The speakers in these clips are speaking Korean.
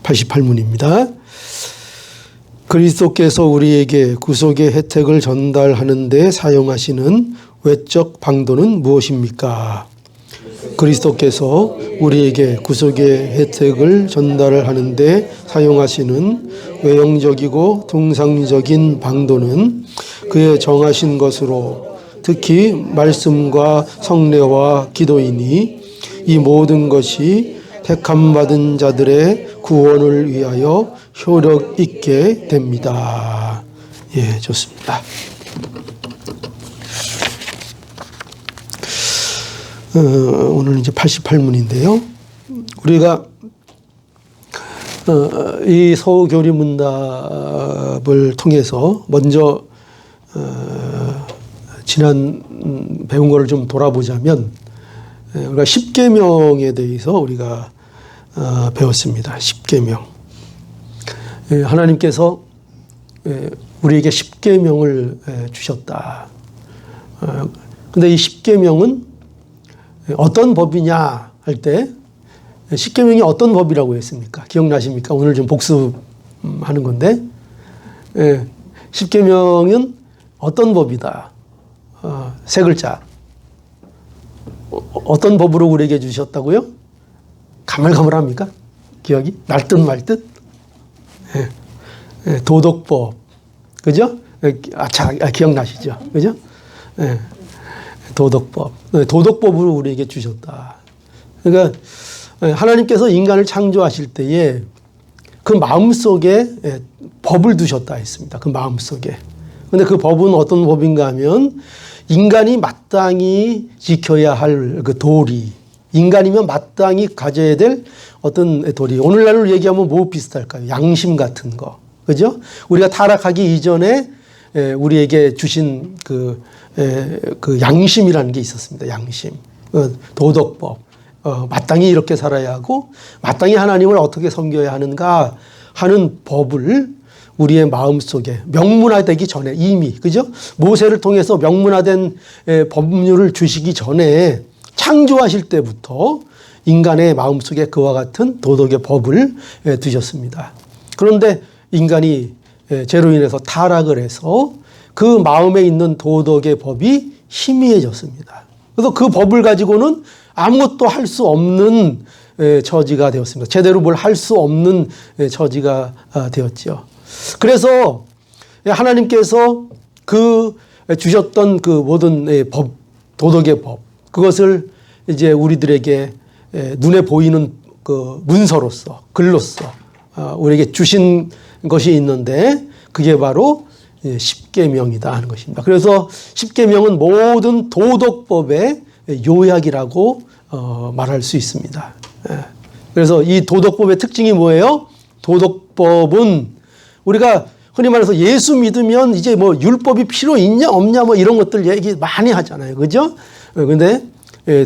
88문입니다. 그리스도께서 우리에게 구속의 혜택을 전달하는 데 사용하시는 외적 방도는 무엇입니까? 그리스도께서 우리에게 구속의 혜택을 전달하는 데 사용하시는 외형적이고 통상적인 방도는 그의 정하신 것으로 특히 말씀과 성례와 기도이니 이 모든 것이 택함받은 자들의 구원을 위하여 효력 있게 됩니다. 예, 좋습니다. 오늘 이제 88문인데요. 우리가 이 서우교리문답을 통해서 먼저 지난 배운 거를 좀 돌아보자면 우리가 십계명에 대해서 우리가 배웠습니다. 십계명. 하나님께서 우리에게 십계명을 주셨다. 근데 이 십계명은 어떤 법이냐 할 때 십계명이 어떤 법이라고 했습니까? 기억나십니까? 오늘 좀 복습하는 건데 십계명은 어떤 법이다. 세 글자. 어떤 법으로 우리에게 주셨다고요? 가물가물합니까? 기억이? 날듯 말듯? 도덕법. 그죠? 기억나시죠? 그죠? 도덕법. 도덕법으로 우리에게 주셨다. 그러니까 하나님께서 인간을 창조하실 때에 그 마음속에 법을 두셨다 했습니다. 그 마음속에. 근데 그 법은 어떤 법인가 하면 인간이 마땅히 지켜야 할 그 도리. 인간이면 마땅히 가져야 될 어떤 도리. 오늘날로 얘기하면 뭐 비슷할까요? 양심 같은 거. 그죠? 우리가 타락하기 이전에 우리에게 주신 그 양심이라는 게 있었습니다. 양심. 도덕법. 마땅히 이렇게 살아야 하고 마땅히 하나님을 어떻게 섬겨야 하는가 하는 법을 우리의 마음속에 명문화되기 전에 이미, 그죠? 모세를 통해서 명문화된 법률을 주시기 전에 창조하실 때부터 인간의 마음속에 그와 같은 도덕의 법을 두셨습니다. 그런데 인간이 죄로 인해서 타락을 해서 그 마음에 있는 도덕의 법이 희미해졌습니다. 그래서 그 법을 가지고는 아무것도 할 수 없는 처지가 되었습니다. 제대로 뭘 할 수 없는 처지가 되었죠. 그래서 하나님께서 그 주셨던 그 모든 법, 도덕의 법, 그것을 이제 우리들에게 눈에 보이는 그 문서로서, 글로서 우리에게 주신 것이 있는데 그게 바로 십계명이다 하는 것입니다. 그래서 십계명은 모든 도덕법의 요약이라고 말할 수 있습니다. 그래서 이 도덕법의 특징이 뭐예요? 도덕법은 우리가 흔히 말해서 예수 믿으면 이제 뭐 율법이 필요 있냐 없냐 뭐 이런 것들 얘기 많이 하잖아요. 그죠? 근데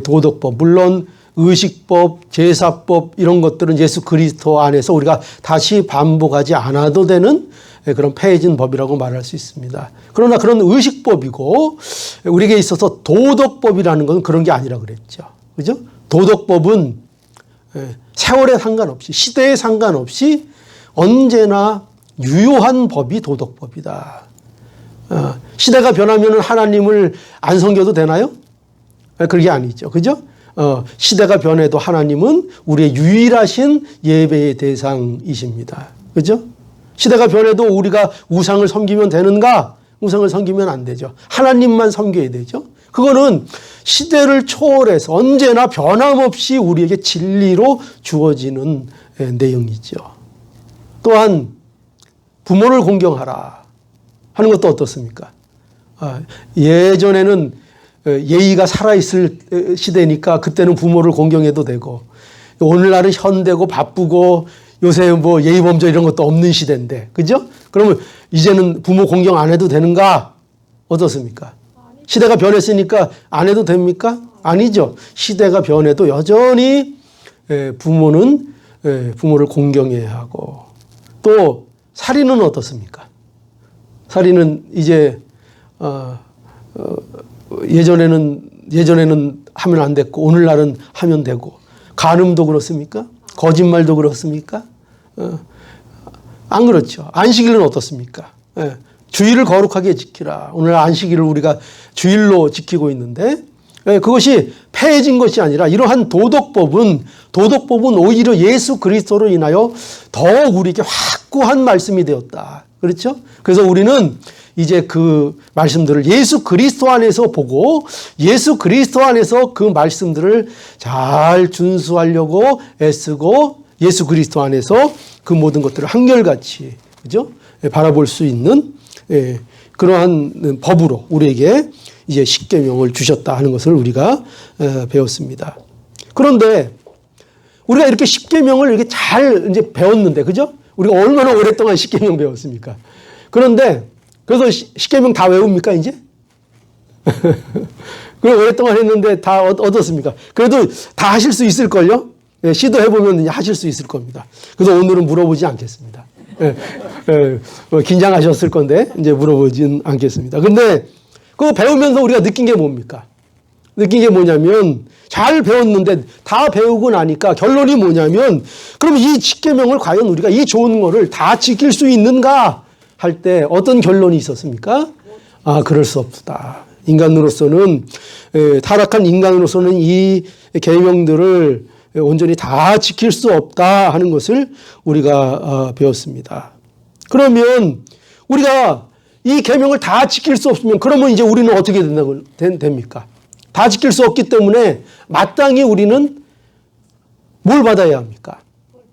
도덕법, 물론 의식법, 제사법 이런 것들은 예수 그리스도 안에서 우리가 다시 반복하지 않아도 되는 그런 폐해진 법이라고 말할 수 있습니다. 그러나 그런 의식법이고 우리에게 있어서 도덕법이라는 건 그런 게 아니라 그랬죠. 그죠? 도덕법은 세월에 상관없이 시대에 상관없이 언제나 유효한 법이 도덕법이다. 시대가 변하면 하나님을 안 섬겨도 되나요? 그게 아니죠. 그죠? 시대가 변해도 하나님은 우리의 유일하신 예배의 대상이십니다. 그죠? 시대가 변해도 우리가 우상을 섬기면 되는가? 우상을 섬기면 안 되죠. 하나님만 섬겨야 되죠. 그거는 시대를 초월해서 언제나 변함없이 우리에게 진리로 주어지는 내용이죠. 또한 부모를 공경하라 하는 것도 어떻습니까? 예전에는 예의가 살아있을 시대니까 그때는 부모를 공경해도 되고 오늘날은 현대고 바쁘고 요새 뭐 예의범절 이런 것도 없는 시대인데, 그죠? 그러면 이제는 부모 공경 안 해도 되는가? 어떻습니까? 시대가 변했으니까 안 해도 됩니까? 아니죠. 시대가 변해도 여전히 부모는 부모를 공경해야 하고, 또 살인은 어떻습니까? 살인은 이제 예전에는 하면 안 됐고 오늘날은 하면 되고, 간음도 그렇습니까? 거짓말도 그렇습니까? 안 그렇죠. 안식일은 어떻습니까? 예. 주일을 거룩하게 지키라. 오늘 안식일을 우리가 주일로 지키고 있는데 그것이 폐해진 것이 아니라 이러한 도덕법은 오히려 예수 그리스도로 인하여 더욱 우리에게 확고한 말씀이 되었다. 그렇죠? 그래서 우리는 이제 그 말씀들을 예수 그리스도 안에서 보고 예수 그리스도 안에서 그 말씀들을 잘 준수하려고 애쓰고 예수 그리스도 안에서 그 모든 것들을 한결같이 그죠? 바라볼 수 있는 그러한 법으로 우리에게 이제 십계명을 주셨다 하는 것을 우리가 배웠습니다. 그런데 우리가 이렇게 십계명을 이렇게 잘 이제 배웠는데, 그죠? 우리가 얼마나 오랫동안 십계명 배웠습니까? 그런데 그래서 십계명 다 외웁니까 이제? 그래 오랫동안 했는데 다 어떻습니까? 그래도 다 하실 수 있을걸요? 시도해보면 하실 수 있을 겁니다. 그래서 오늘은 물어보지 않겠습니다. 긴장하셨을 건데 이제 물어보진 않겠습니다. 근데 그거 배우면서 우리가 느낀 게 뭡니까? 느낀 게 뭐냐면 잘 배웠는데 다 배우고 나니까 결론이 뭐냐면 그럼 이 십계명을 과연 우리가 이 좋은 거를 다 지킬 수 있는가 할 때 어떤 결론이 있었습니까? 그럴 수 없다. 인간으로서는 타락한 인간으로서는 이 계명들을 온전히 다 지킬 수 없다 하는 것을 우리가 배웠습니다. 그러면 우리가 이 계명을 다 지킬 수 없으면 그러면 이제 우리는 어떻게 됩니까? 다 지킬 수 없기 때문에 마땅히 우리는 뭘 받아야 합니까?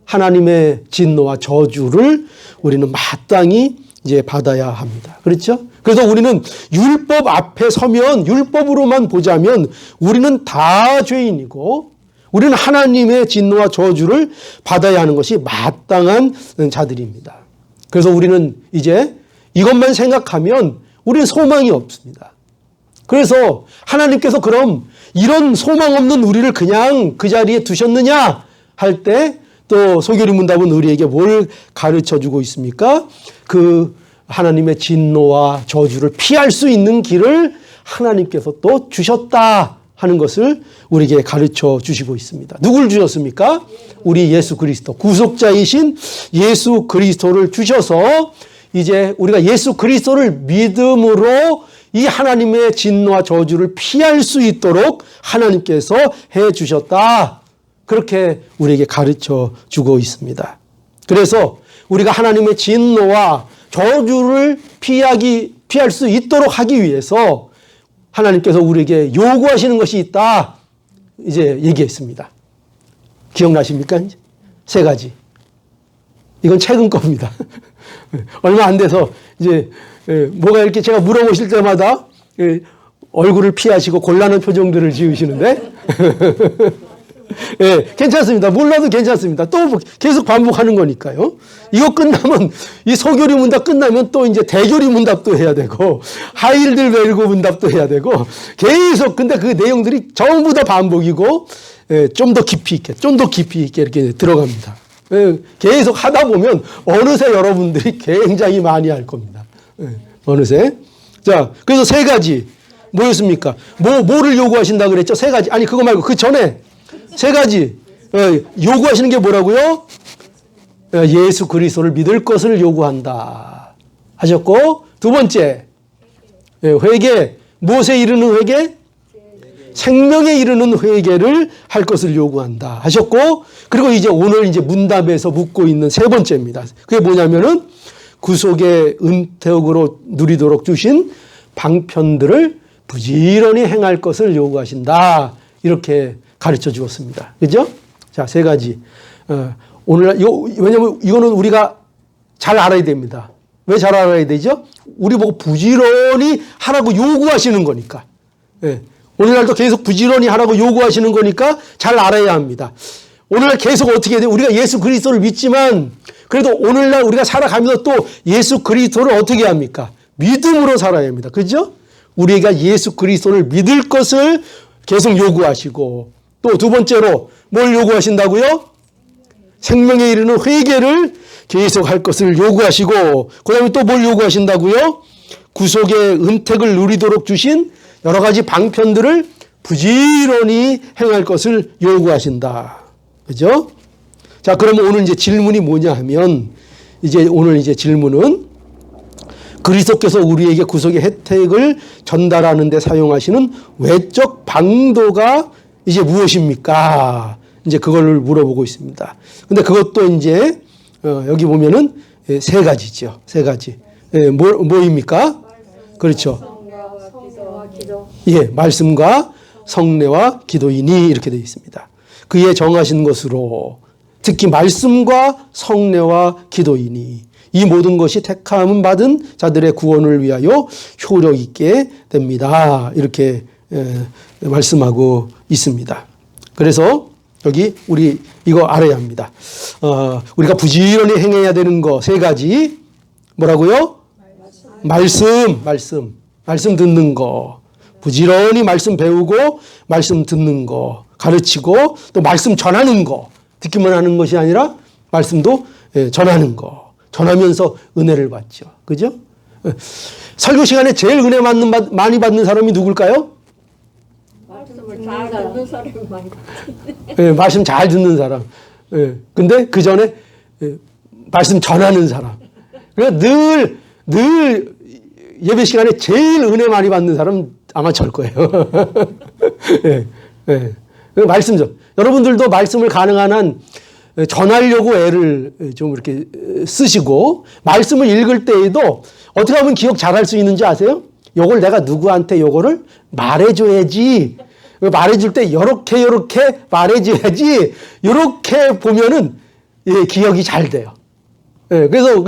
하나님의 진노와 저주를 우리는 마땅히 이제 받아야 합니다. 그렇죠? 그래서 우리는 율법 앞에 서면 율법으로만 보자면 우리는 다 죄인이고 우리는 하나님의 진노와 저주를 받아야 하는 것이 마땅한 자들입니다. 그래서 우리는 이제 이것만 생각하면 우리는 소망이 없습니다. 그래서 하나님께서 그럼 이런 소망 없는 우리를 그냥 그 자리에 두셨느냐 할 때 또 소교리 문답은 우리에게 뭘 가르쳐 주고 있습니까? 그 하나님의 진노와 저주를 피할 수 있는 길을 하나님께서 또 주셨다 하는 것을 우리에게 가르쳐 주시고 있습니다. 누굴 주셨습니까? 우리 예수 그리스도, 구속자이신 예수 그리스도를 주셔서 이제 우리가 예수 그리스도를 믿음으로 이 하나님의 진노와 저주를 피할 수 있도록 하나님께서 해 주셨다. 그렇게 우리에게 가르쳐 주고 있습니다. 그래서 우리가 하나님의 진노와 저주를 피할 수 있도록 하기 위해서 하나님께서 우리에게 요구하시는 것이 있다. 이제 얘기했습니다. 기억나십니까? 세 가지. 이건 최근 겁니다. 얼마 안 돼서 이제 뭐가 이렇게 제가 물어보실 때마다 얼굴을 피하시고 곤란한 표정들을 지으시는데 괜찮습니다. 몰라도 괜찮습니다. 또 계속 반복하는 거니까요. 이거 끝나면 이 소교리 문답 끝나면 또 이제 대교리 문답도 해야 되고 하일들베르그 문답도 해야 되고 계속 근데 그 내용들이 전부 다 반복이고 좀 더 깊이 있게 이렇게 들어갑니다. 계속 하다 보면 어느새 여러분들이 굉장히 많이 할 겁니다. 어느새. 자, 그래서 세 가지 뭐였습니까? 뭐를 요구하신다 그랬죠? 세 가지. 아니 그거 말고 그 전에 세 가지 요구하시는 게 뭐라고요? 예수 그리스도를 믿을 것을 요구한다 하셨고, 두 번째 회개, 무엇에 이르는 회개? 생명에 이르는 회개를 할 것을 요구한다 하셨고, 그리고 이제 오늘 이제 문답에서 묻고 있는 세 번째입니다. 그게 뭐냐면은 구속의 은택으로 누리도록 주신 방편들을 부지런히 행할 것을 요구하신다. 이렇게 가르쳐 주었습니다. 그죠? 자, 세 가지. 오늘, 왜냐면 이거는 우리가 잘 알아야 됩니다. 왜 잘 알아야 되죠? 우리 보고 부지런히 하라고 요구하시는 거니까. 오늘날도 계속 부지런히 하라고 요구하시는 거니까 잘 알아야 합니다. 오늘날 계속 어떻게 해야 돼요? 우리가 예수 그리스도를 믿지만 그래도 오늘날 우리가 살아가면서 또 예수 그리스도를 어떻게 합니까? 믿음으로 살아야 합니다. 그죠? 우리가 예수 그리스도를 믿을 것을 계속 요구하시고, 또 두 번째로 뭘 요구하신다고요? 생명에 이르는 회개를 계속 할 것을 요구하시고, 그 다음에 또 뭘 요구하신다고요? 구속의 은택을 누리도록 주신 여러 가지 방편들을 부지런히 행할 것을 요구하신다. 그죠? 자, 그러면 오늘 이제 질문이 뭐냐 하면, 오늘 질문은 그리스도께서 우리에게 구속의 혜택을 전달하는 데 사용하시는 외적 방도가 이제 무엇입니까? 이제 그걸 물어보고 있습니다. 근데 그것도 이제, 여기 보면은 세 가지죠. 세 가지. 뭐입니까? 그렇죠. 성례와 기도. 예, 말씀과 성례와 기도이니 이렇게 되어 있습니다. 그의 정하신 것으로 특히 말씀과 성례와 기도이니 이 모든 것이 택함을 받은 자들의 구원을 위하여 효력 있게 됩니다. 이렇게 말씀하고 있습니다. 그래서 여기 우리 이거 알아야 합니다. 우리가 부지런히 행해야 되는 거 세 가지 뭐라고요? 말씀 듣는 거. 부지런히 말씀 배우고 말씀 듣는 거, 가르치고 또 말씀 전하는 거. 듣기만 하는 것이 아니라 말씀도 전하는 거. 전하면서 은혜를 받죠. 그죠? 설교 시간에 제일 은혜 많이 받는 사람이 누굴까요? 말씀을 잘 듣는 사람이 많이 말씀 잘 듣는 사람. 근데 그 전에 말씀 전하는 사람. 그러니까 늘 예배 시간에 제일 은혜 많이 받는 사람은 아마 절 거예요. 말씀 여러분들도 말씀을 가능한 한 전하려고 애를 좀 이렇게 쓰시고 말씀을 읽을 때에도 어떻게 하면 기억 잘할 수 있는지 아세요? 요걸 내가 누구한테 요거를 말해줘야지. 말해줄 때 요렇게 말해줘야지. 요렇게 보면은 기억이 잘 돼요. 그래서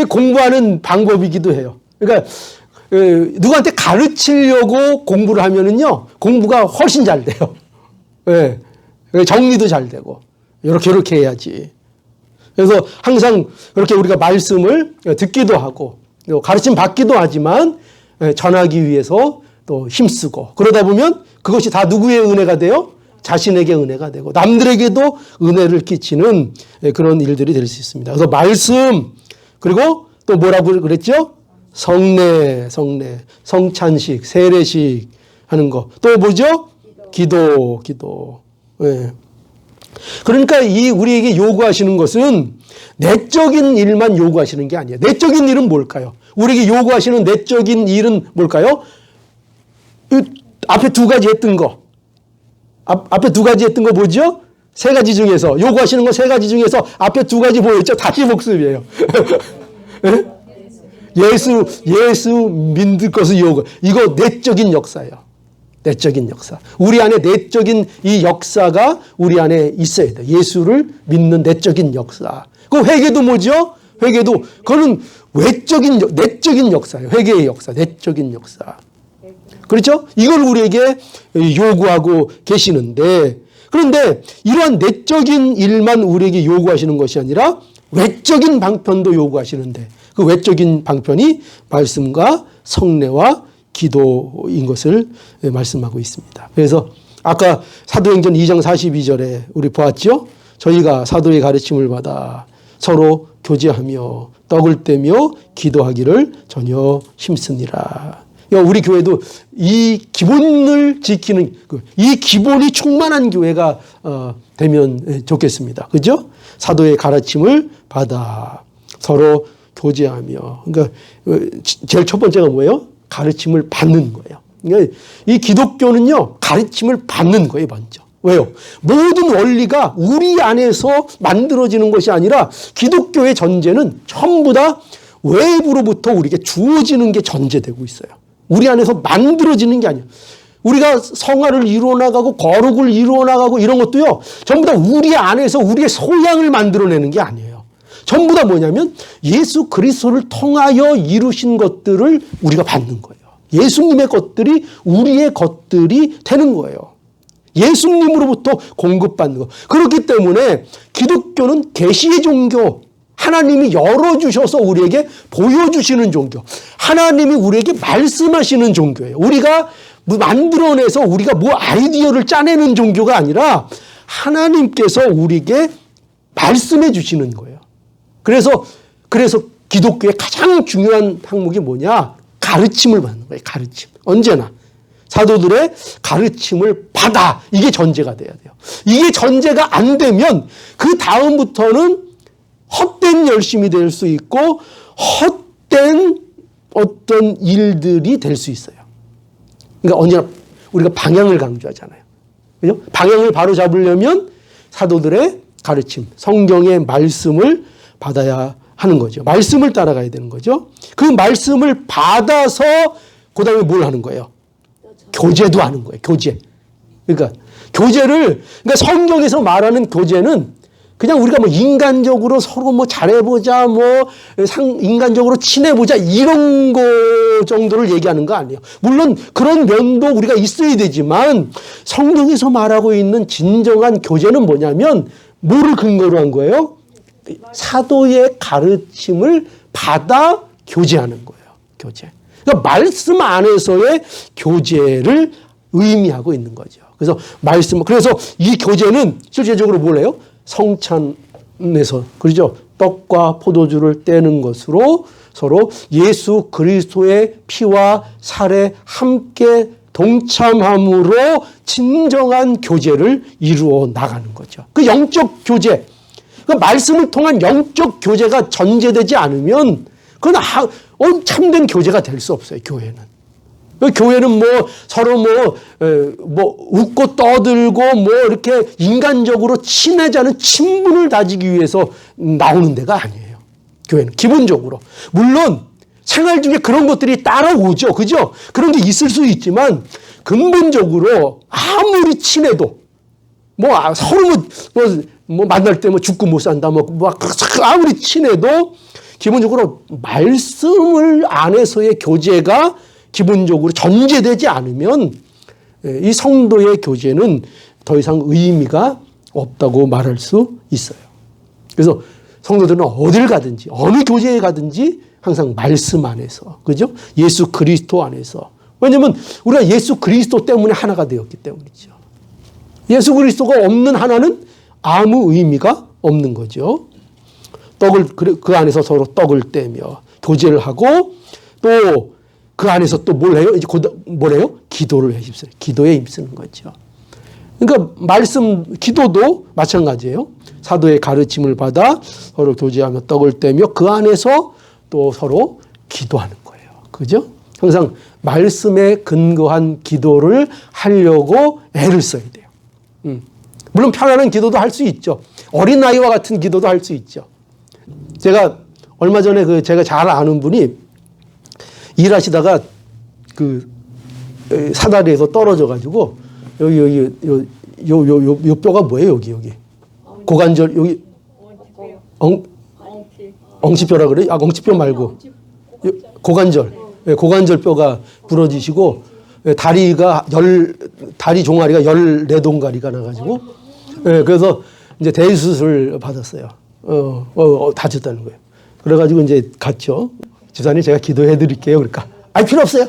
공부하는 방법이기도 해요. 그러니까 누구한테 가르치려고 공부를 하면은요 공부가 훨씬 잘 돼요. 정리도 잘 되고 이렇게 해야지. 그래서 항상 그렇게 우리가 말씀을 듣기도 하고 가르침 받기도 하지만 전하기 위해서 또 힘쓰고 그러다 보면 그것이 다 누구의 은혜가 돼요? 자신에게 은혜가 되고 남들에게도 은혜를 끼치는 그런 일들이 될 수 있습니다. 그래서 말씀 그리고 또 뭐라고 그랬죠? 성례, 성찬식, 세례식 하는 거. 또 뭐죠? 기도. 그러니까 우리에게 요구하시는 것은 내적인 일만 요구하시는 게 아니에요. 내적인 일은 뭘까요? 우리에게 요구하시는 내적인 일은 뭘까요? 앞에 두 가지 했던 거. 앞에 두 가지 했던 거 뭐죠? 세 가지 중에서 요구하시는 거 세 가지 중에서 앞에 두 가지 뭐였죠? 다시 복습이에요. 예수 믿을 것을 요구. 이거 내적인 역사예요. 내적인 역사. 우리 안에 내적인 이 역사가 우리 안에 있어야 돼. 예수를 믿는 내적인 역사. 그 회개도 뭐죠? 회개도 그거는 내적인 역사예요. 회개의 역사, 내적인 역사. 그렇죠? 이걸 우리에게 요구하고 계시는데 그런데 이러한 내적인 일만 우리에게 요구하시는 것이 아니라 외적인 방편도 요구하시는데 그 외적인 방편이 말씀과 성례와 기도인 것을 말씀하고 있습니다. 그래서 아까 사도행전 2장 42절에 우리 보았죠? 저희가 사도의 가르침을 받아 서로 교제하며 떡을 떼며 기도하기를 전혀 힘쓰니라. 우리 교회도 이 기본을 지키는 이 기본이 충만한 교회가 되면 좋겠습니다. 그죠? 사도의 가르침을 받아 서로 교제하며 그러니까 제일 첫 번째가 뭐예요? 가르침을 받는 거예요. 그러니까 이 기독교는요 가르침을 받는 거예요 먼저. 왜요? 모든 원리가 우리 안에서 만들어지는 것이 아니라 기독교의 전제는 전부 다 외부로부터 우리에게 주어지는 게 전제되고 있어요. 우리 안에서 만들어지는 게 아니에요. 우리가 성화를 이루어나가고 거룩을 이루어나가고 이런 것도요 전부 다 우리 안에서 우리의 소양을 만들어내는 게 아니에요. 전부 다 뭐냐면 예수 그리스도를 통하여 이루신 것들을 우리가 받는 거예요. 예수님의 것들이 우리의 것들이 되는 거예요. 예수님으로부터 공급받는 거. 그렇기 때문에 기독교는 계시의 종교, 하나님이 열어주셔서 우리에게 보여주시는 종교, 하나님이 우리에게 말씀하시는 종교예요. 우리가 만들어내서 우리가 뭐 아이디어를 짜내는 종교가 아니라 하나님께서 우리에게 말씀해 주시는 거예요. 그래서 기독교의 가장 중요한 항목이 뭐냐? 가르침을 받는 거예요. 가르침. 언제나. 사도들의 가르침을 받아. 이게 전제가 돼야 돼요. 이게 전제가 안 되면 그 다음부터는 헛된 열심이 될 수 있고 헛된 어떤 일들이 될 수 있어요. 그러니까 언제나 우리가 방향을 강조하잖아요. 그죠? 방향을 바로 잡으려면 사도들의 가르침, 성경의 말씀을 받아야 하는 거죠. 말씀을 따라가야 되는 거죠. 그 말씀을 받아서 그 다음에 뭘 하는 거예요? 교제도 하는 거예요. 교제. 그러니까 교제를, 그러니까 성경에서 말하는 교제는 그냥 우리가 뭐 인간적으로 서로 뭐 잘해보자, 뭐 인간적으로 친해보자 이런 거 정도를 얘기하는 거 아니에요. 물론 그런 면도 우리가 있어야 되지만 성경에서 말하고 있는 진정한 교제는 뭐냐면 뭐를 근거로 한 거예요? 사도의 가르침을 받아 교제하는 거예요. 교제. 그러니까 말씀 안에서의 교제를 의미하고 있는 거죠. 그래서 이 교제는 실제적으로 뭘 해요? 성찬에서, 그렇죠? 떡과 포도주를 떼는 것으로 서로 예수 그리스도의 피와 살에 함께 동참함으로 진정한 교제를 이루어 나가는 거죠. 그 영적 교제, 그 말씀을 통한 영적 교제가 전제되지 않으면 그건 참된 교제가 될 수 없어요, 교회는. 교회는 뭐 서로 뭐 웃고 떠들고 뭐 이렇게 인간적으로 친해지는 친분을 다지기 위해서 나오는 데가 아니에요. 교회는 기본적으로. 물론 생활 중에 그런 것들이 따라오죠. 그죠? 그런 게 있을 수 있지만 근본적으로 아무리 친해도 서로 만날 때 죽고 못 산다 아무리 친해도 기본적으로 말씀을 안에서의 교제가 기본적으로 전제되지 않으면 이 성도의 교제는 더 이상 의미가 없다고 말할 수 있어요. 그래서 성도들은 어딜 가든지 어느 교제에 가든지 항상 말씀 안에서, 그죠? 예수 그리스도 안에서. 왜냐하면 우리가 예수 그리스도 때문에 하나가 되었기 때문이죠. 예수 그리스도가 없는 하나는 아무 의미가 없는 거죠. 그 안에서 서로 떡을 떼며 교제를 하고 또 그 안에서 또 뭘 해요? 이제 뭐래요? 기도를 힘쓰는, 기도에 힘쓰는 거죠. 그러니까 기도도 마찬가지예요. 사도의 가르침을 받아 서로 교제하며 떡을 떼며 그 안에서 또 서로 기도하는 거예요. 그죠? 항상 말씀에 근거한 기도를 하려고 애를 써야 돼요. 물론 편안한 기도도 할 수 있죠. 어린아이와 같은 기도도 할 수 있죠. 제가 얼마 전에 제가 잘 아는 분이 일하시다가 사다리에서 떨어져가지고 요 뼈가 뭐예요? 여기 고관절 여기 엉치뼈라 그래? 엉치뼈 말고 고관절. 고관절 뼈가 부러지시고 다리 종아리가 14동가리가 나가지고 그래서 이제 대수술 받았어요. 다쳤다는 거예요. 그래가지고 이제 갔죠. 집사님 제가 기도해 드릴게요. 그러니까 필요 없어요.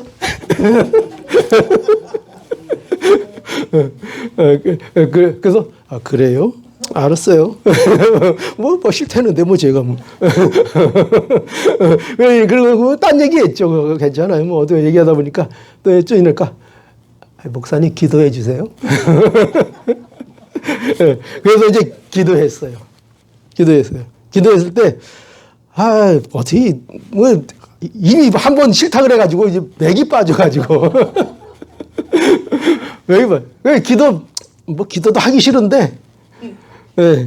그래서 그래요? 알았어요. 뭐 싫다는데 제가 그리고 딴 얘기했죠. 괜찮아요. 어디 얘기하다 보니까 또 쪼이니까 목사님 기도해 주세요. 그래서 이제 기도했어요. 기도했을 때 어떻게 이미 한 번 싫다 그래가지고 이제 맥이 빠져가지고 기도도 하기 싫은데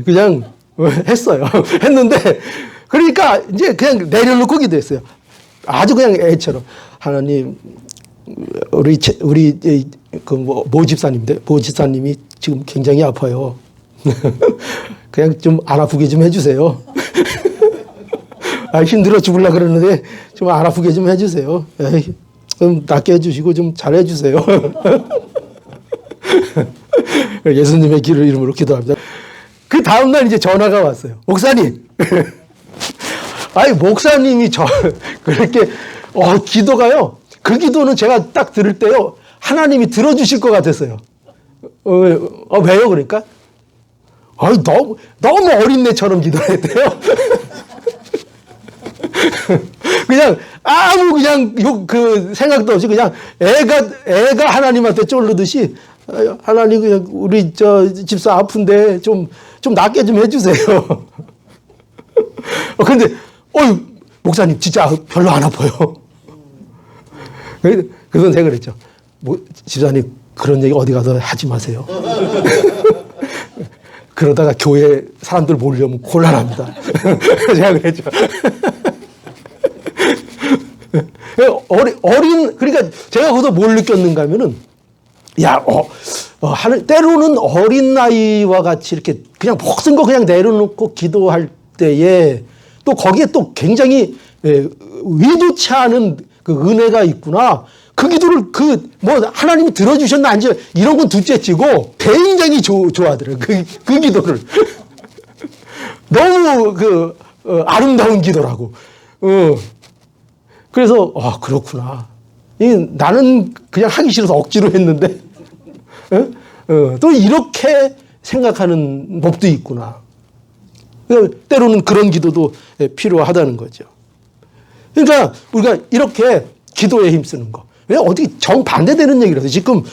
그냥 했어요. 했는데 그러니까 이제 그냥 내려놓고 기도했어요. 아주 그냥 애처럼 하나님 우리 모집사님이 지금 굉장히 아파요. 그냥 좀 안 아프게 좀 해주세요. 힘들어 죽으려고 그러는데 좀 안 아프게 좀 해주세요. 좀 낫게 해주시고 좀 잘해주세요. 예수님의 길을 이름으로 기도합니다. 그 다음날 이제 전화가 왔어요. 목사님. 목사님이 그렇게, 기도가요. 그 기도는 제가 딱 들을 때요. 하나님이 들어주실 것 같았어요. 왜요? 그러니까? 너무 어린애처럼 기도를 했대요. 그냥 아무 그냥 그 생각도 없이 그냥 애가 하나님한테 쫄르듯이 하나님 그냥 우리 저 집사 아픈데 좀 낫게 좀 해주세요. 근데 목사님 진짜 별로 안 아파요. 그래서 제가 그랬죠. 집사님 그런 얘기 어디 가서 하지 마세요. 그러다가 교회 사람들 모르려면 곤란합니다. 제가 그랬죠. 그러니까 제가 거기서 뭘 느꼈는가 하면은, 때로는 어린 나이와 같이 이렇게 그냥 모든 거 그냥 내려놓고 기도할 때에 또 거기에 또 굉장히 의도치 않은 그 은혜가 있구나. 그 기도를 하나님이 들어주셨나 안 지 이런 건 둘째치고 굉장히 좋아하더라고요. 그 기도를. 너무 아름다운 기도라고. 그래서 그렇구나. 나는 그냥 하기 싫어서 억지로 했는데 또 이렇게 생각하는 법도 있구나. 때로는 그런 기도도 필요하다는 거죠. 그러니까 우리가 이렇게 기도에 힘쓰는 거. 왜 어디 정반대되는 얘기라서 지금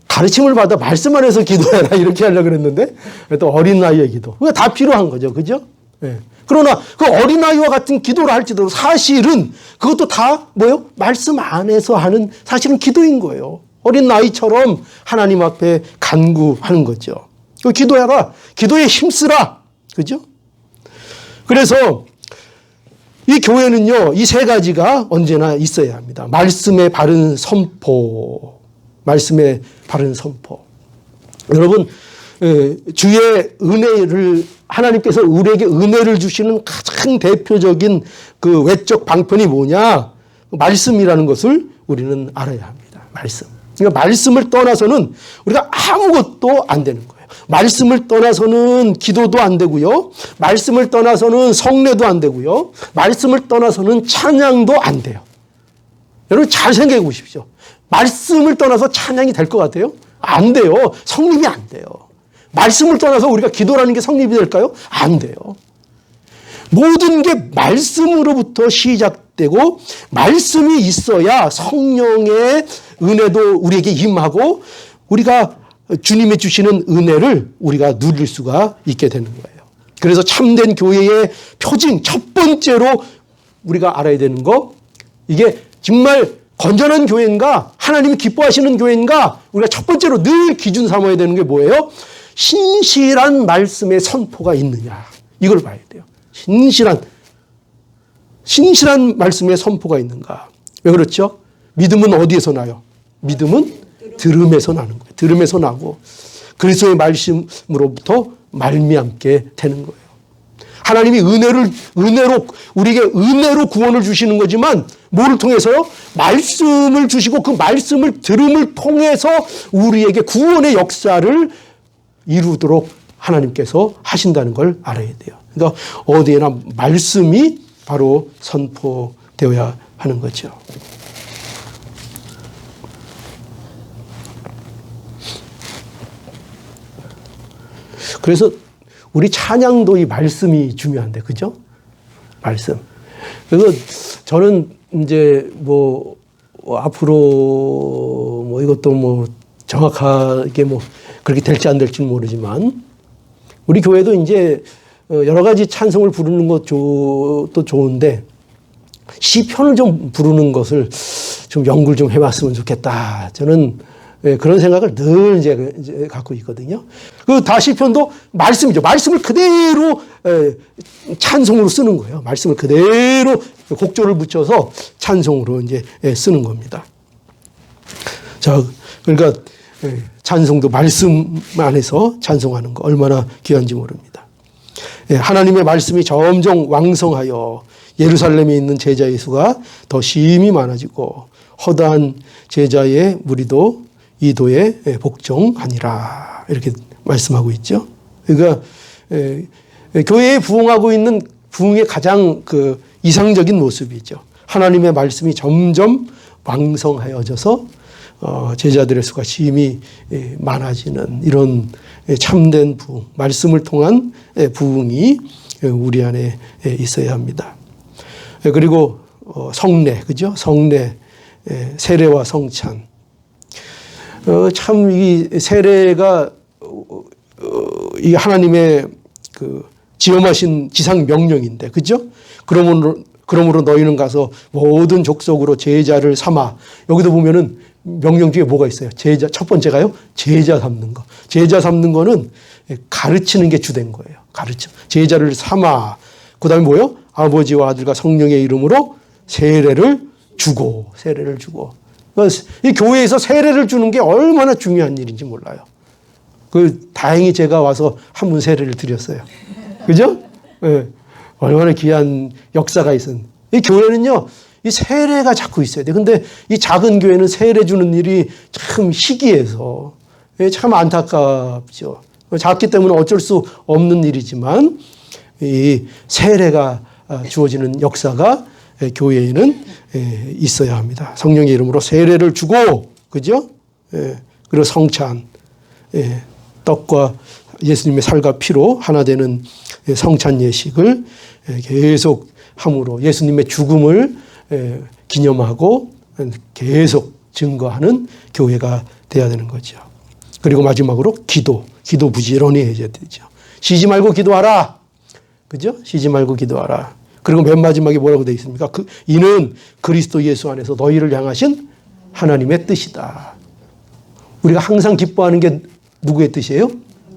가르침을 받아 말씀 안에서 기도해라 이렇게 하려고 그랬는데 또 어린 나이의 기도. 그게 다 필요한 거죠. 그죠? 네. 그러나 그 어린아이와 같은 기도를 할지라도 사실은 그것도 다 말씀 안에서 하는 사실은 기도인 거예요. 어린아이처럼 하나님 앞에 간구하는 거죠. 기도해라. 기도에 힘쓰라. 그죠? 그래서 이 교회는요, 이 세 가지가 언제나 있어야 합니다. 말씀의 바른 선포. 말씀의 바른 선포. 여러분, 주의 은혜를, 하나님께서 우리에게 은혜를 주시는 가장 대표적인 그 외적 방편이 뭐냐? 말씀이라는 것을 우리는 알아야 합니다. 말씀. 그러니까 말씀을 떠나서는 우리가 아무것도 안 되는 거예요. 말씀을 떠나서는 기도도 안 되고요. 말씀을 떠나서는 성례도 안 되고요. 말씀을 떠나서는 찬양도 안 돼요. 여러분 잘 생각해 보십시오. 말씀을 떠나서 찬양이 될 것 같아요? 안 돼요. 성립이 안 돼요. 말씀을 떠나서 우리가 기도라는 게 성립이 될까요? 안 돼요. 모든 게 말씀으로부터 시작되고 말씀이 있어야 성령의 은혜도 우리에게 임하고 우리가 주님이 주시는 은혜를 우리가 누릴 수가 있게 되는 거예요. 그래서 참된 교회의 표징 첫 번째로 우리가 알아야 되는 거, 이게 정말 건전한 교회인가 하나님이 기뻐하시는 교회인가 우리가 첫 번째로 늘 기준 삼아야 되는 게 뭐예요? 신실한 말씀의 선포가 있느냐, 이걸 봐야 돼요. 신실한 말씀의 선포가 있는가. 왜 그렇죠? 믿음은 어디에서 나요? 믿음은 들음에서 나는 거예요. 들음에서 나고 그리스도의 말씀으로부터 말미암게 되는 거예요. 하나님이 은혜로 우리에게 은혜로 구원을 주시는 거지만 뭐를 통해서요? 말씀을 주시고 그 말씀을 들음을 통해서 우리에게 구원의 역사를 이루도록 하나님께서 하신다는 걸 알아야 돼요. 그러니까 어디에나 말씀이 바로 선포되어야 하는 거죠. 그래서 우리 찬양도 이 말씀이 중요한데, 그죠? 말씀. 그래서 저는 이제 앞으로 이것도 정확하게 그렇게 될지 안 될지는 모르지만 우리 교회도 이제 여러 가지 찬송을 부르는 것도 좋은데 시편을 좀 부르는 것을 좀 연구를 좀 해봤으면 좋겠다. 저는 그런 생각을 늘 이제 갖고 있거든요. 그 다 시편도 말씀이죠. 말씀을 그대로 찬송으로 쓰는 거예요. 말씀을 그대로 곡조를 붙여서 찬송으로 이제 쓰는 겁니다. 자, 그러니까 찬송도 말씀 안에서 찬송하는 거 얼마나 귀한지 모릅니다. 하나님의 말씀이 점점 왕성하여 예루살렘에 있는 제자의 수가 더 심히 많아지고 허다한 제자의 무리도 이 도에 복종하니라, 이렇게 말씀하고 있죠. 그러니까 교회에 부흥하고 있는 부흥의 가장 그 이상적인 모습이죠. 하나님의 말씀이 점점 왕성하여져서 제자들의 수가 심히 많아지는 이런 참된 부흥, 말씀을 통한 부흥이 우리 안에 있어야 합니다. 그리고 성례, 그죠? 성례, 세례와 성찬. 참 이 세례가 이 하나님의 그 지엄하신 지상 명령인데, 그죠? 그러므로 너희는 가서 모든 족속으로 제자를 삼아. 여기도 보면은 명령 중에 뭐가 있어요? 제자, 첫 번째가요? 제자 삼는 거. 제자 삼는 거는 가르치는 게 주된 거예요. 가르쳐. 제자를 삼아. 그 다음에 뭐요? 아버지와 아들과 성령의 이름으로 세례를 주고. 이 교회에서 세례를 주는 게 얼마나 중요한 일인지 몰라요. 다행히 제가 와서 한 분 세례를 드렸어요. 그죠? 네. 얼마나 귀한 역사가 있은. 이 교회는요, 이 세례가 자꾸 있어야 돼. 근데 이 작은 교회는 세례 주는 일이 참 희귀해서 참 안타깝죠. 작기 때문에 어쩔 수 없는 일이지만 이 세례가 주어지는 역사가 교회에는 있어야 합니다. 성령의 이름으로 세례를 주고, 그죠? 그리고 성찬, 떡과 예수님의 살과 피로 하나 되는 성찬 예식을 계속 함으로 예수님의 죽음을 기념하고 계속 증거하는 교회가 돼야 되는 거죠. 그리고 마지막으로 기도 부지런히 해야 되죠. 쉬지 말고 기도하라. 그죠? 쉬지 말고 기도하라. 그리고 맨 마지막에 뭐라고 되어 있습니까? 이는 그리스도 예수 안에서 너희를 향하신 하나님의 뜻이다. 우리가 항상 기뻐하는 게 누구의 뜻이에요?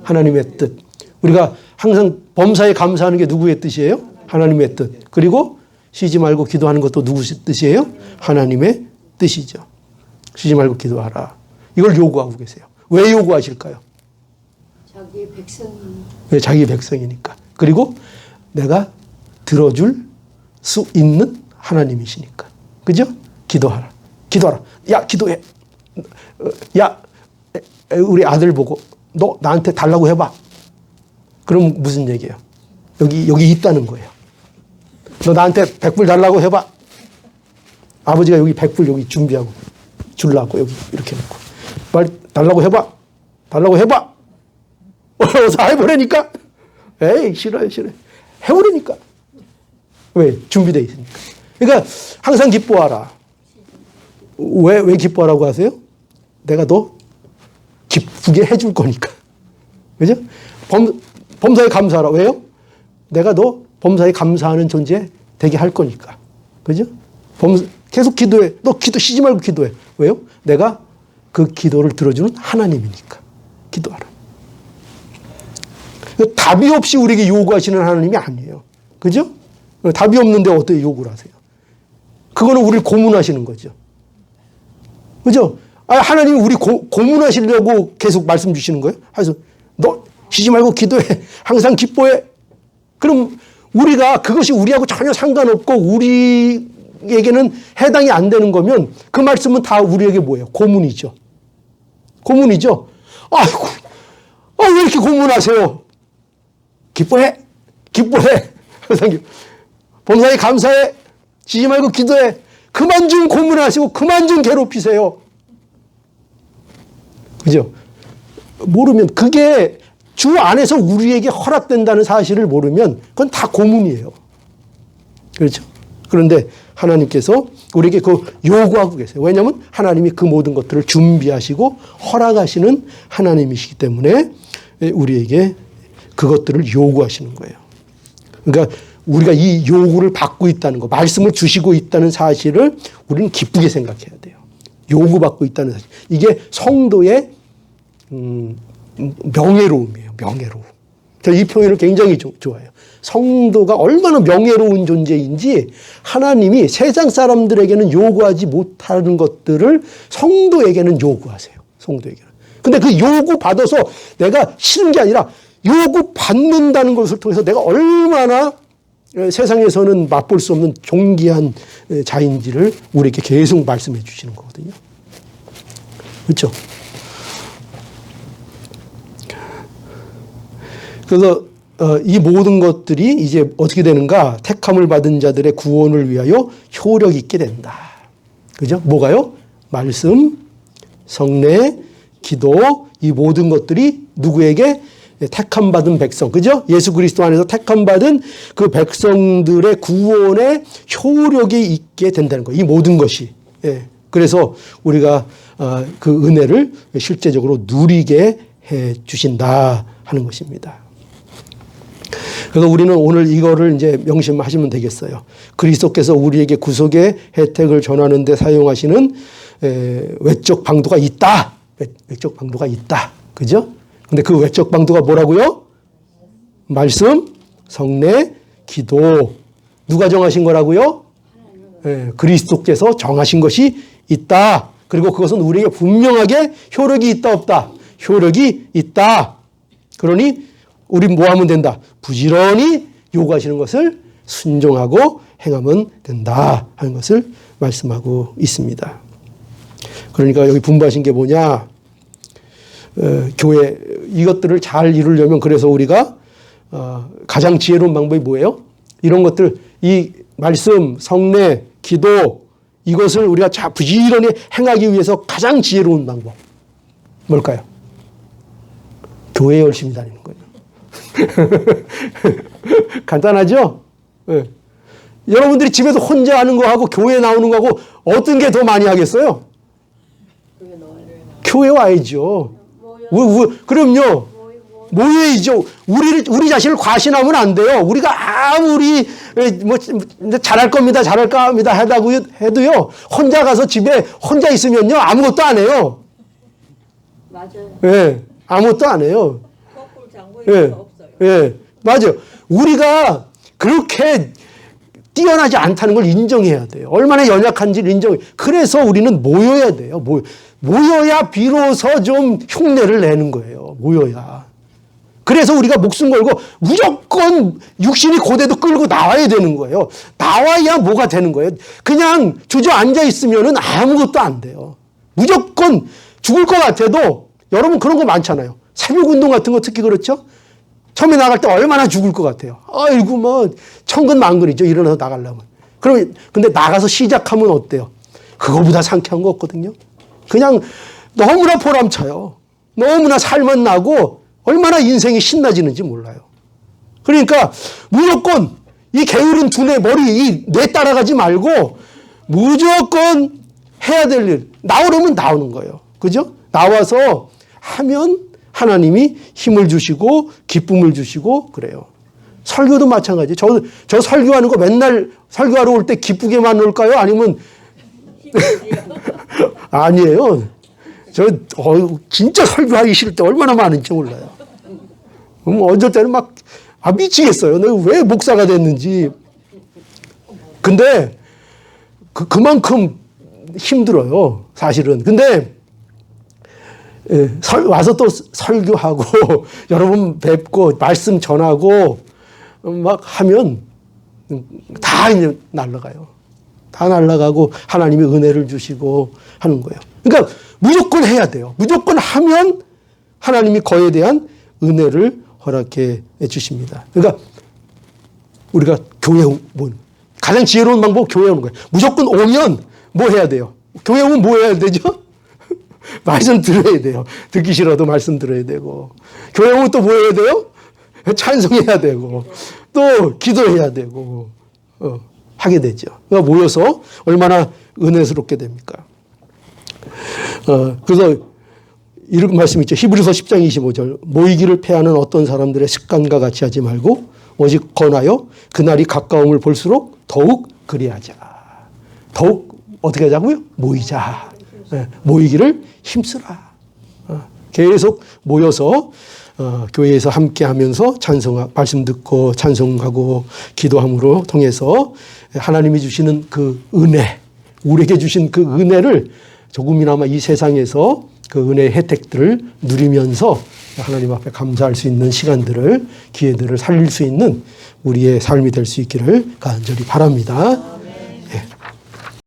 하나님의 뜻. 우리가 항상 범사에 감사하는 게 누구의 뜻이에요? 하나님의 뜻. 그리고 쉬지 말고 기도하는 것도 누구 뜻이에요? 하나님의 뜻이죠. 쉬지 말고 기도하라. 이걸 요구하고 계세요. 왜 요구하실까요? 자기 백성이. 왜? 자기 백성이니까. 그리고 내가 들어줄 수 있는 하나님이시니까. 그죠? 기도하라. 야, 기도해. 야, 우리 아들 보고 너 나한테 달라고 해봐. 그럼 무슨 얘기예요? 여기 있다는 거예요. 너 나한테 100불 달라고 해봐. 아버지가 여기 100불 여기 준비하고 주려고 여기 이렇게 놓고 빨리 달라고 해봐. 어서 해보라니까. 에이 싫어요. 해보라니까. 왜? 준비되어 있으니까. 그러니까 항상 기뻐하라. 왜 기뻐하라고 하세요? 내가 너 기쁘게 해줄 거니까. 그죠? 범사에 감사하라. 왜요? 내가 너 범사에 감사하는 존재 되게 할 거니까. 그죠? 계속 기도해. 너 쉬지 말고 기도해. 왜요? 내가 그 기도를 들어주는 하나님이니까. 기도하라. 답이 없이 우리에게 요구하시는 하나님이 아니에요. 그죠? 답이 없는데 어떻게 요구를 하세요? 그거는 우리를 고문하시는 거죠. 그죠? 하나님이 우리 고문하시려고 계속 말씀 주시는 거예요. 그래서 너 쉬지 말고 기도해. 항상 기뻐해. 그럼 우리가 그것이 우리하고 전혀 상관없고 우리에게는 해당이 안 되는 거면 그 말씀은 다 우리에게 뭐예요? 고문이죠. 아이고, 왜 이렇게 고문하세요? 기뻐해. 항상 범사에 감사해. 쉬지 말고 기도해. 그만 좀 고문하시고 그만 좀 괴롭히세요. 그죠? 모르면 그게 주 안에서 우리에게 허락된다는 사실을 모르면 그건 다 고문이에요. 그렇죠? 그런데 하나님께서 우리에게 그 요구하고 계세요. 왜냐하면 하나님이 그 모든 것들을 준비하시고 허락하시는 하나님이시기 때문에 우리에게 그것들을 요구하시는 거예요. 그러니까 우리가 이 요구를 받고 있다는 거, 말씀을 주시고 있다는 사실을 우리는 기쁘게 생각해야 돼요. 요구받고 있다는 사실. 이게 성도의 명예로움이에요. 명예로움. 저는 이 표현을 굉장히 좋아해요. 성도가 얼마나 명예로운 존재인지 하나님이 세상 사람들에게는 요구하지 못하는 것들을 성도에게는 요구하세요. 성도에게는. 근데 그 요구 받아서 내가 싫은 게 아니라 요구 받는다는 것을 통해서 내가 얼마나 세상에서는 맛볼 수 없는 존귀한 자인지를 우리에게 계속 말씀해 주시는 거거든요. 그렇죠? 그래서 이 모든 것들이 이제 어떻게 되는가? 택함을 받은 자들의 구원을 위하여 효력 있게 된다. 그죠? 뭐가요? 말씀, 성례, 기도, 이 모든 것들이 누구에게? 택함 받은 백성, 그죠? 예수 그리스도 안에서 택함 받은 그 백성들의 구원에 효력이 있게 된다는 거예요. 이 모든 것이. 예. 그래서 우리가 그 은혜를 실제적으로 누리게 해 주신다 하는 것입니다. 그래서 우리는 오늘 이거를 이제 명심하시면 되겠어요. 그리스도께서 우리에게 구속의 혜택을 전하는 데 사용하시는 외적 방도가 있다. 외적 방도가 있다. 그죠? 근데 그 외적 방도가 뭐라고요? 말씀, 성례, 기도. 누가 정하신 거라고요? 그리스도께서 정하신 것이 있다. 그리고 그것은 우리에게 분명하게 효력이 있다, 없다? 효력이 있다. 그러니 우린 뭐 하면 된다? 부지런히 요구하시는 것을 순종하고 행하면 된다 하는 것을 말씀하고 있습니다. 그러니까 여기 분부하신 게 뭐냐? 교회 이것들을 잘 이루려면 그래서 우리가 가장 지혜로운 방법이 뭐예요? 이런 것들, 이 말씀, 성례, 기도 이것을 우리가 부지런히 행하기 위해서 가장 지혜로운 방법 뭘까요? 교회에 열심히 다니는 거예요. 간단하죠? 네. 여러분들이 집에서 혼자 하는 거하고 교회 나오는 거하고 어떤 게 더 많이 하겠어요? 교회 와야죠. 그럼요. 모여야죠. 우리 자신을 과신하면 안 돼요. 우리가 아무리 뭐 잘할 겁니다, 잘할까 합니다 해도요. 혼자 가서 집에 혼자 있으면요 아무것도 안 해요. 맞아요. 예, 아무것도 안 해요. 거꾸로 장고 예, 있는 거 없어요. 예, 맞아요. 우리가 그렇게 뛰어나지 않다는 걸 인정해야 돼요. 얼마나 연약한지를 인정해. 그래서 우리는 모여야 돼요. 모여야 비로소 좀 흉내를 내는 거예요. 모여야. 그래서 우리가 목숨 걸고 무조건 육신이 고대도 끌고 나와야 되는 거예요. 나와야 뭐가 되는 거예요. 그냥 주저앉아 있으면 아무것도 안 돼요. 무조건 죽을 것 같아도 여러분 그런 거 많잖아요. 새벽 운동 같은 거 특히 그렇죠. 처음에 나갈 때 얼마나 죽을 것 같아요. 아이고 뭐 천근만근이죠. 일어나서 나가려면. 근데 나가서 시작하면 어때요? 그거보다 상쾌한 거 없거든요. 그냥 너무나 보람차요. 너무나 살만 나고 얼마나 인생이 신나지는지 몰라요. 그러니까 무조건 이 게으른 두뇌 머리 뇌 따라가지 말고 무조건 해야 될 일 나오려면 나오는 거예요. 그죠? 나와서 하면 하나님이 힘을 주시고 기쁨을 주시고 그래요. 설교도 마찬가지. 저 설교하는 거 맨날 설교하러 올 때 기쁘게만 올까요? 아니면 아니에요. 진짜 설교하기 싫을 때 얼마나 많은지 몰라요. 어쩔 때는 막 미치겠어요. 내가 왜 목사가 됐는지. 근데 그만큼 힘들어요. 사실은. 근데 와서 또 설교하고 여러분 뵙고 말씀 전하고 막 하면 다 이제 날아가요. 다 날아가고 하나님이 은혜를 주시고 하는 거예요. 그러니까 무조건 해야 돼요. 무조건 하면 하나님이 거기에 대한 은혜를 허락해 주십니다. 그러니까 우리가 교회 가장 지혜로운 방법 교회 오는 거예요. 무조건 오면 뭐 해야 돼요? 교회 오면 뭐 해야 되죠? 말씀 들어야 돼요. 듣기 싫어도 말씀 들어야 되고. 교회 오면 또 뭐 해야 돼요? 찬송해야 되고. 또 기도해야 되고. 하게 되죠. 그러니까 모여서 얼마나 은혜스럽게 됩니까? 그래서 이런 말씀이 있죠. 히브리서 10장 25절. 모이기를 패하는 어떤 사람들의 습관과 같이 하지 말고 오직 권하여 그날이 가까움을 볼수록 더욱 그리하자. 더욱 어떻게 하자고요? 모이자. 모이기를 힘쓰라. 계속 모여서 교회에서 함께 하면서 말씀 듣고 찬송하고 기도함으로 통해서 하나님이 주시는 그 은혜, 우리에게 주신 그 은혜를 조금이나마 이 세상에서 그 은혜의 혜택들을 누리면서 하나님 앞에 감사할 수 있는 시간들을, 기회들을 살릴 수 있는 우리의 삶이 될 수 있기를 간절히 바랍니다.